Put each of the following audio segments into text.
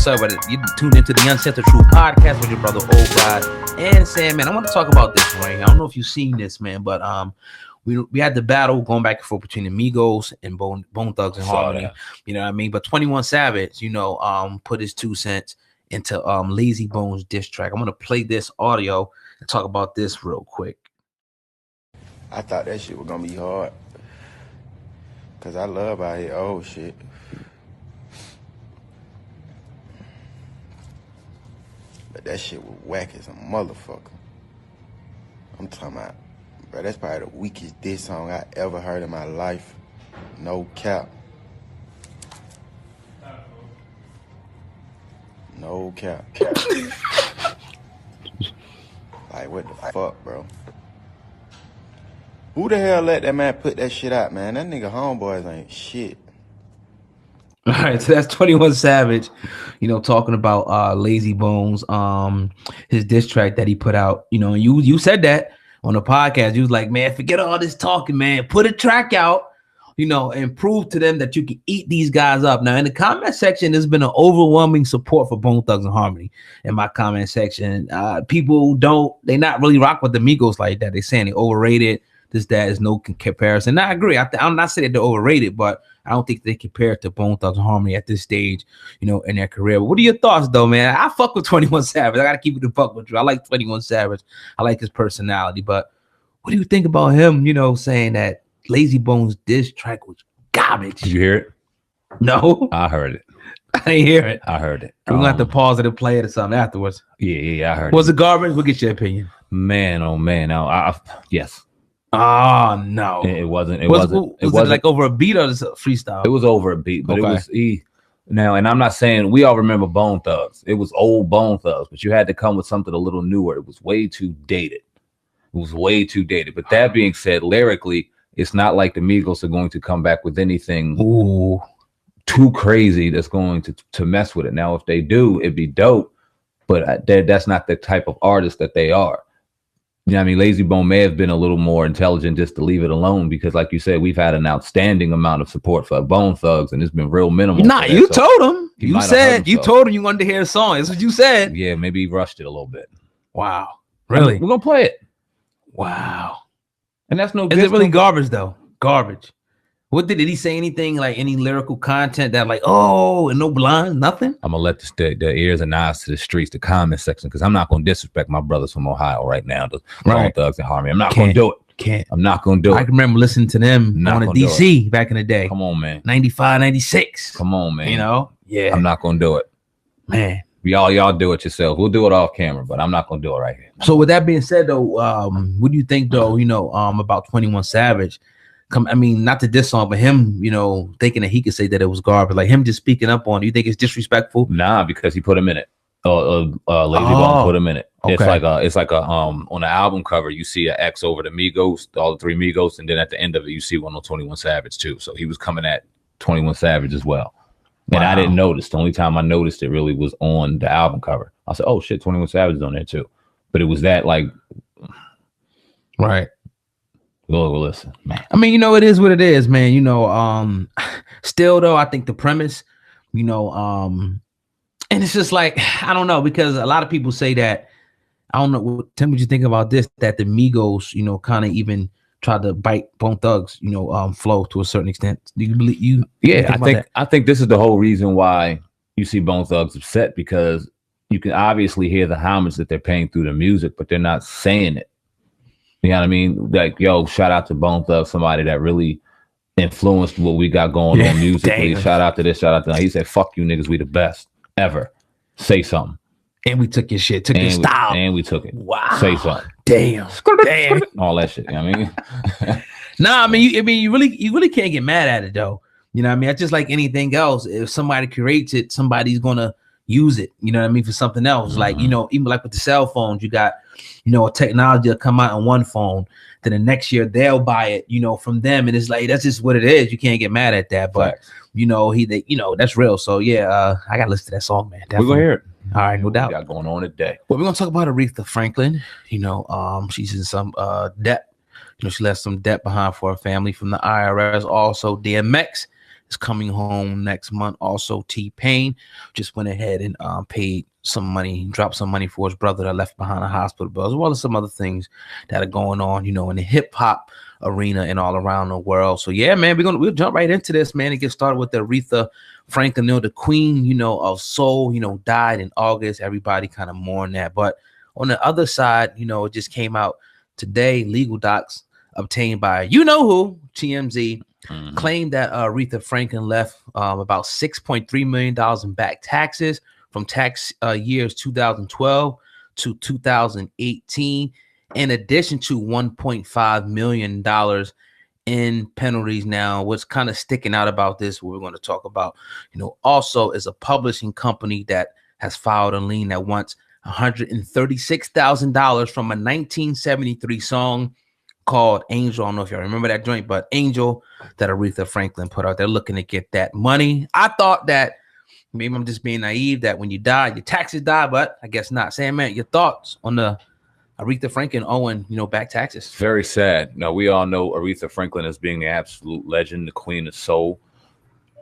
what's up? You tuned into the Uncensored True Podcast with your brother Old God and Sam. Man, I want to talk about this, right? I don't know if you've seen this, man, but we had the battle going back and forth between the Migos and Bone Thugs and Harmony. You know what I mean? But 21 Savage, put his 2 cents into Layzie Bone's diss track. I'm gonna play this audio and talk about this real quick. I thought that shit was gonna be hard, cause I love out here old shit. But that shit was whack as a motherfucker. I'm talking about, bro, that's probably the weakest diss song I ever heard in my life. No cap. No cap. Like, what the fuck, bro? Who the hell let that man put that shit out, man? That nigga homeboys ain't shit. All right, so that's 21 Savage, talking about Layzie Bone's his diss track that he put out. And you said that on the podcast. You was like, man, forget all this talking, man. Put a track out, and prove to them that you can eat these guys up. Now, in the comment section, there's been an overwhelming support for Bone Thugs and Harmony. In my comment section, people they not really rock with the Migos like that. They're saying they overrated. That is no comparison. Now, I agree. I'm not saying that they're overrated, but I don't think they compare to Bone Thugs and Harmony at this stage, in their career. But what are your thoughts, though, man? I fuck with 21 Savage. I gotta keep it a fuck with you. I like 21 Savage. I like his personality. But what do you think about him? Saying that Layzie Bone's diss track was garbage. Did you hear it? No, I heard it. I didn't hear it. I heard it. We're gonna have to pause it and play it or something afterwards. Yeah, I heard it. Was it garbage? We'll get your opinion. Man, oh man, yes. Oh no, it wasn't. Was it like over a beat or freestyle? It was over a beat, but okay. It was now. And I'm not saying we all remember Bone Thugs. It was old Bone Thugs, but you had to come with something a little newer. It was way too dated. But that being said, lyrically, it's not like the Migos are going to come back with anything too crazy that's going to mess with it. Now, if they do, it'd be dope. But that's not the type of artist that they are. You know what I mean? Layzie Bone may have been a little more intelligent just to leave it alone because, like you said, we've had an outstanding amount of support for Bone Thugs, and it's been real minimal. Nah, you told him. You said you told him you wanted to hear a song. That's what you said. Yeah, maybe he rushed it a little bit. Wow, really? We're gonna play it. Wow, and that's no. Is it really garbage though? Garbage. What did he say? Anything like any lyrical content that like and no blind nothing? I'm gonna let the ears and eyes to the streets, the comment section, because I'm not gonna disrespect my brothers from Ohio right now. The Bone Thugs and Harmony. I'm not gonna do it. I'm not gonna do it. I can remember listening to them on a DC back in the day. Come on, man. 95, 96. Come on, man. Yeah. I'm not gonna do it, man. Y'all do it yourself. We'll do it off camera, but I'm not gonna do it right here. So with that being said, though, what do you think though? About 21 Savage. Not to diss song, but him, thinking that he could say that it was garbage, like him just speaking up on it. You think it's disrespectful? Nah, because he put him in it. Layzie Bone put him in it. Okay. It's like a on the album cover you see an X over the Migos, all the 3 Migos, and then at the end of it you see one on 21 Savage too. So he was coming at 21 Savage as well. And I didn't notice. The only time I noticed it really was on the album cover. I said, "Oh shit, 21 Savage is on there too." But it was that like, right. Well, listen, man. It is what it is, man. Still though, I think the premise, and it's just like I don't know, because a lot of people say that I don't know. Tim, what you think about this? That the Migos, kind of even tried to bite Bone Thugs, flow to a certain extent. Do you believe you? Yeah, I think this is the whole reason why you see Bone Thugs upset, because you can obviously hear the homage that they're paying through the music, but they're not saying it. You know what I mean? Like, yo, shout out to Bone Thugs, somebody that really influenced what we got going on musically. Damn. Shout out to this, shout out to that. He said, "Fuck you niggas, we the best ever. Say something." And we took your shit, took your style. And we took it. Wow. Say something. Damn. All that shit. You know what I mean? Nah, you really can't get mad at it though. You know what I mean? It's just like anything else. If somebody creates it, somebody's gonna use it, for something else. Mm-hmm. Like, even like with the cell phones, you got, a technology will come out on one phone, then the next year they'll buy it, from them. And it's like, that's just what it is. You can't get mad at that. But, that's real. So yeah, I got to listen to that song, man. Definitely. We're going to hear it. All right, no doubt. We got going on today. Well, we're going to talk about Aretha Franklin. She's in some debt. She left some debt behind for her family from the IRS. Also, DMX is coming home next month. Also, T-Pain just went ahead and paid some money, dropped some money for his brother that left behind a hospital bill, as well as some other things that are going on, in the hip hop arena and all around the world. So yeah, man, we'll jump right into this, man, and get started with the Aretha Franklin, the queen, of soul, died in August. Everybody kind of mourned that. But on the other side, it just came out today, legal docs obtained by who, TMZ, claimed that Aretha Franklin left about $6.3 million in back taxes from tax years 2012 to 2018, in addition to $1.5 million in penalties. Now, what's kind of sticking out about this, what we're going to talk about, also is a publishing company that has filed a lien that wants $136,000 from a 1973 song called Angel. I don't know if y'all remember that joint, but Angel, that Aretha Franklin put out. They're looking to get that money. I thought that maybe I'm just being naive, that when you die, your taxes die, but I guess not. Sandman, your thoughts on the Aretha Franklin owing, back taxes? Very sad. Now, we all know Aretha Franklin as being the absolute legend, the queen of soul.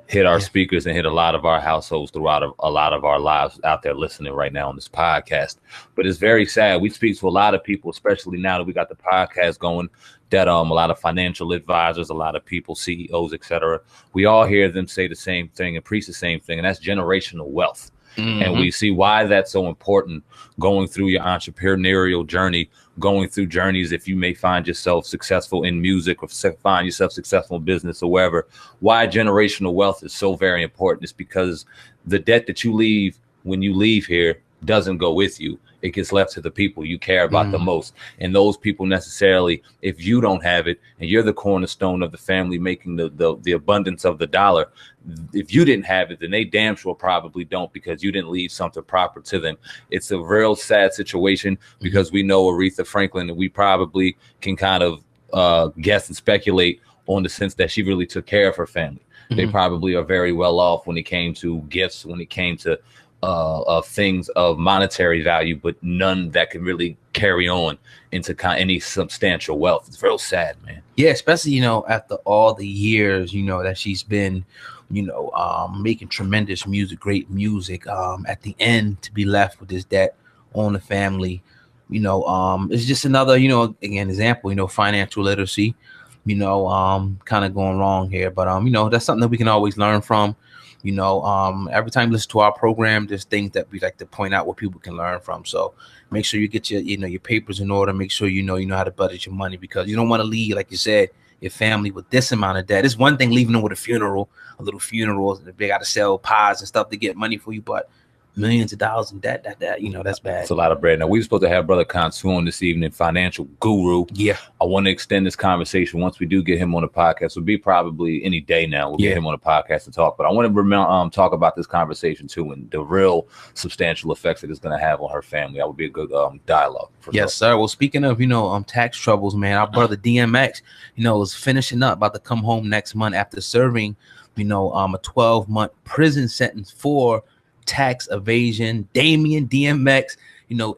Hit our speakers and hit a lot of our households throughout a lot of our lives out there listening right now on this podcast. But it's very sad. We speak to a lot of people, especially now that we got the podcast going, that a lot of financial advisors, a lot of people, CEOs, etc. We all hear them say the same thing and preach the same thing, and that's generational wealth. And we see why that's so important going through your entrepreneurial journey, going through journeys. If you may find yourself successful in music or find yourself successful in business or wherever, why generational wealth is so very important is because the debt that you leave when you leave here doesn't go with you. It gets left to the people you care about the most. And those people necessarily, if you don't have it and you're the cornerstone of the family making the abundance of the dollar, if you didn't have it, then they damn sure probably don't, because you didn't leave something proper to them. It's a real sad situation because we know Aretha Franklin, and we probably can kind of guess and speculate on the sense that she really took care of her family. They probably are very well off when it came to gifts, when it came to of things of monetary value, but none that can really carry on into any substantial wealth. It's real sad, man. Yeah, especially, after all the years, that she's been, making tremendous music, great music, at the end to be left with this debt on the family, it's just another, again, example, financial literacy, kind of going wrong here. But, that's something that we can always learn from. Every time you listen to our program, there's things that we like to point out what people can learn from. So make sure you get your, your papers in order. Make sure you know how to budget your money, because you don't want to leave, like you said, your family with this amount of debt. It's one thing leaving them with a little funeral. They got to sell pies and stuff to get money for you, but millions of dollars in debt, that's bad. It's a lot of bread. Now, we were supposed to have Brother Kansu on this evening, financial guru. Yeah. I want to extend this conversation. Once we do get him on the podcast, it'll be probably any day now. We'll get him on the podcast to talk. But I want to talk about this conversation too, and the real substantial effects that it's going to have on her family. That would be a good dialogue. Yes, sir. Well, speaking of, tax troubles, man, our brother DMX, is finishing up, about to come home next month after serving, a 12-month prison sentence for tax evasion. Damian DMX,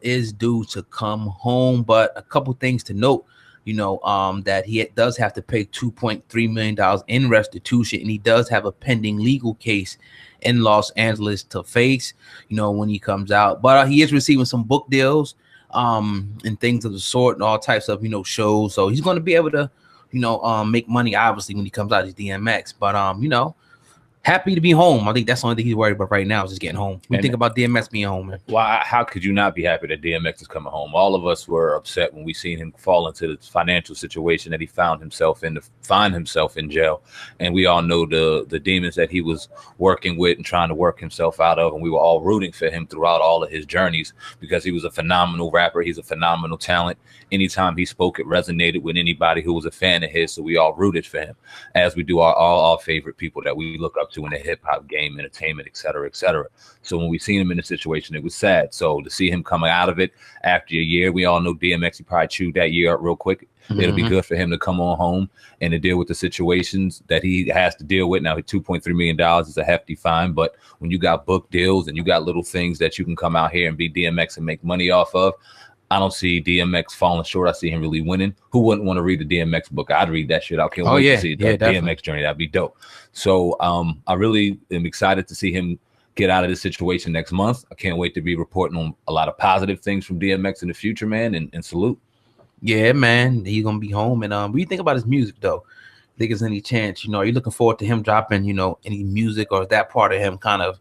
is due to come home, but a couple things to note, that he does have to pay $2.3 million in restitution, and he does have a pending legal case in Los Angeles to face, when he comes out. But he is receiving some book deals, and things of the sort, and all types of, shows. So he's going to be able to, make money, obviously, when he comes out as DMX. But, happy to be home. I think that's the only thing he's worried about right now, is just getting home. We think about DMX being home, man. Well, how could you not be happy that DMX is coming home? All of us were upset when we seen him fall into the financial situation that he found himself in, to find himself in jail. And we all know the demons that he was working with and trying to work himself out of. And we were all rooting for him throughout all of his journeys, because he was a phenomenal rapper. He's a phenomenal talent. Anytime he spoke, it resonated with anybody who was a fan of his. So we all rooted for him, as we do all our favorite people that we look up to in the hip hop game, entertainment, et cetera, et cetera. So when we seen him in a situation, it was sad. So to see him coming out of it after a year, we all know DMX, he probably chewed that year up real quick. It'll be good for him to come on home and to deal with the situations that he has to deal with. Now, $2.3 million is a hefty fine, but when you got book deals and you got little things that you can come out here and be DMX and make money off of, I don't see DMX falling short. I see him really winning. Who wouldn't want to read the DMX book? I'd read that shit. I can't wait to see the DMX journey. That'd be dope. So I really am excited to see him get out of this situation next month. I can't wait to be reporting on a lot of positive things from DMX in the future, man, and salute. Yeah, man. He's gonna be home. And what do you think about his music though? Think there's any chance, are you looking forward to him dropping, any music, or is that part of him kind of,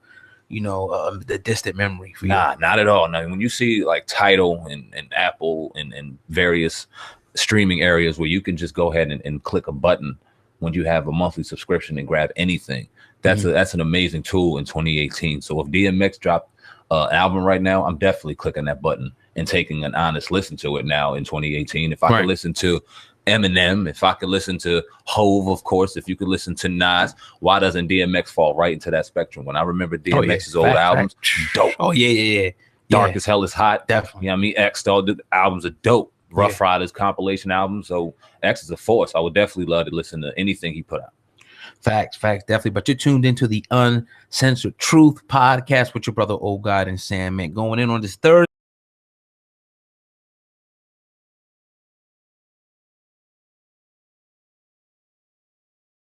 the distant memory for you? Nah, not at all. Now, when you see like Tidal and Apple and various streaming areas where you can just go ahead and click a button when you have a monthly subscription and grab anything, that's an amazing tool in 2018. So if DMX dropped an album right now, I'm definitely clicking that button and taking an honest listen to it now in 2018. If I could listen to Eminem, if I could listen to Hove, of course, if you could listen to Nas, why doesn't DMX fall right into that spectrum? When I remember DMX's old albums, dope. Oh, yeah. Dark as Hell is hot. Definitely. You know what I mean? X, all the albums are dope. Rough Riders compilation albums. So X is a force. I would definitely love to listen to anything he put out. Facts, definitely. But you're tuned into the Uncensored Truth podcast with your brother, Old God and Sam, man. Going in on this Thursday.